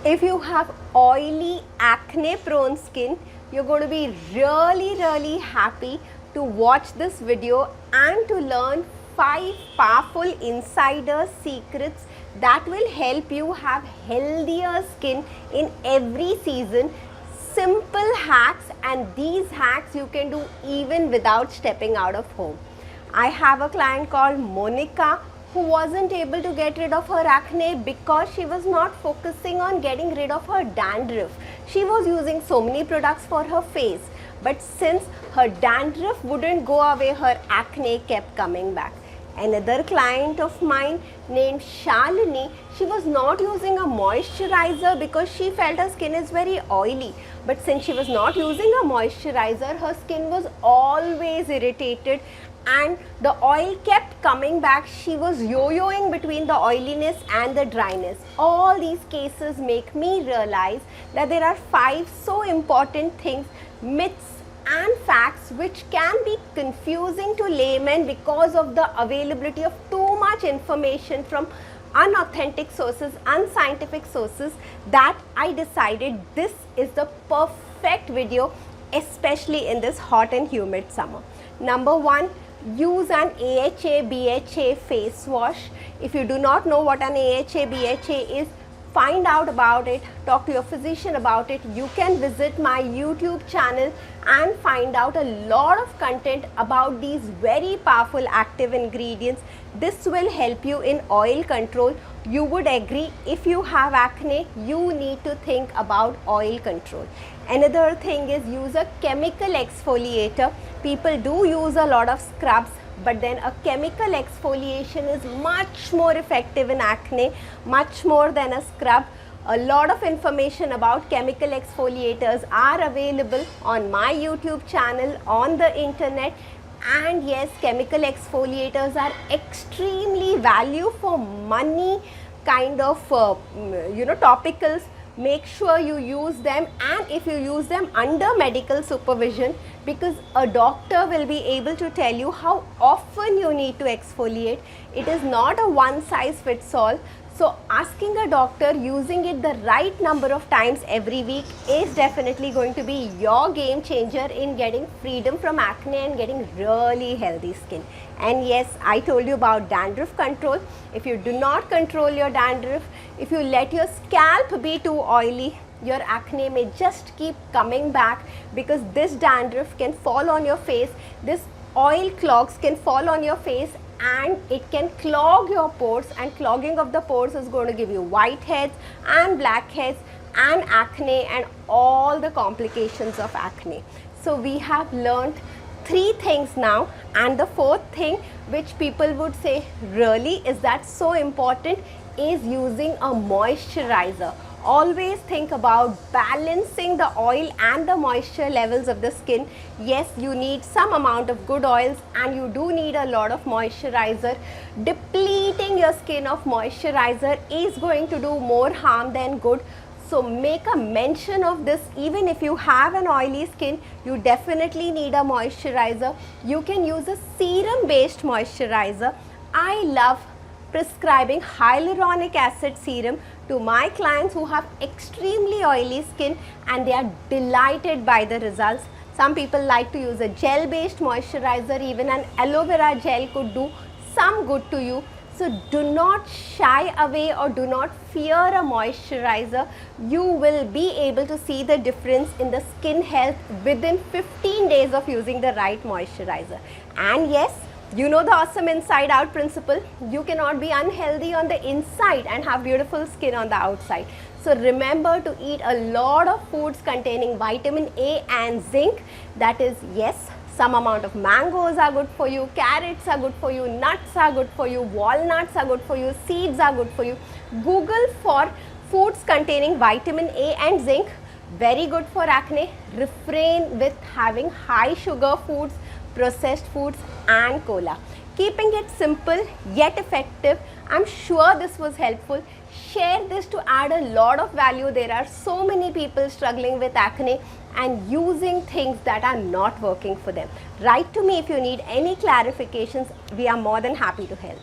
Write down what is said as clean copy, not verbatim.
If you have oily, acne prone skin, you're going to be really happy to watch this video and to learn 5 powerful insider secrets that will help you have healthier skin in every season. Simple hacks, and these hacks you can do even without stepping out of home. I have a client called Monica who wasn't able to get rid of her acne because she was not focusing on getting rid of her dandruff. She was using so many products for her face, but since her dandruff wouldn't go away, her acne kept coming back. Another client of mine named Shalini, she was not using a moisturizer because she felt her skin is very oily. But since she was not using a moisturizer, her skin was always irritated and the oil kept coming back. She was yo-yoing between the oiliness and the dryness. All these cases make me realize that there are 5 so important things, myths and facts which can be confusing to laymen because of the availability of too much information from unauthentic sources, unscientific sources, that I decided this is the perfect video, especially in this hot and humid summer. Number 1, use an AHA BHA face wash. If you do not know what an AHA BHA is, find out about it, talk to your physician about it. You can visit my YouTube channel and find out a lot of content about these very powerful active ingredients. This will help you in oil control. You would agree, if you have acne, you need to think about oil control. Another thing is use a chemical exfoliator. People do use a lot of scrubs, but then a chemical exfoliation is much more effective in acne, much more than a scrub. A lot of information about chemical exfoliators are available on my YouTube channel, on the internet. And yes, chemical exfoliators are extremely value for money kind of topicals. Make sure you use them, and if you use them under medical supervision, because a doctor will be able to tell you how often you need to exfoliate. It is not a one size fits all. So asking a doctor, using it the right number of times every week is definitely going to be your game changer in getting freedom from acne and getting really healthy skin. And yes, I told you about dandruff control. If you do not control your dandruff, if you let your scalp be too oily, your acne may just keep coming back, because this dandruff can fall on your face, this oil clogs can fall on your face, and it can clog your pores, and clogging of the pores is going to give you whiteheads and blackheads and acne and all the complications of acne. So we have learned 3 things now, and the 4th thing which people would say, really, is that so important, is using a moisturizer. Always think about balancing the oil and the moisture levels of the skin. Yes, you need some amount of good oils and you do need a lot of moisturizer. Depleting your skin of moisturizer is going to do more harm than good. So make a mention of this. Even if you have an oily skin, you definitely need a moisturizer. You can use a serum based moisturizer. I love prescribing hyaluronic acid serum to my clients who have extremely oily skin, and they are delighted by the results. Some people like to use a gel based moisturizer. Even an aloe vera gel could do some good to you. So do not shy away or do not fear a moisturizer. You will be able to see the difference in the skin health within 15 days of using the right moisturizer. And yes, you know the awesome inside out principle. You cannot be unhealthy on the inside and have beautiful skin on the outside. So remember to eat a lot of foods containing vitamin A and zinc. That is, yes, some amount of mangoes are good for you, carrots are good for you, nuts are good for you, walnuts are good for you, seeds are good for you. Google for foods containing vitamin A and zinc. Very good for acne. Refrain with having high sugar foods, processed foods and cola. Keeping it simple yet effective. I'm sure this was helpful. Share this to add a lot of value. There are so many people struggling with acne and using things that are not working for them. Write to me if you need any clarifications. We are more than happy to help.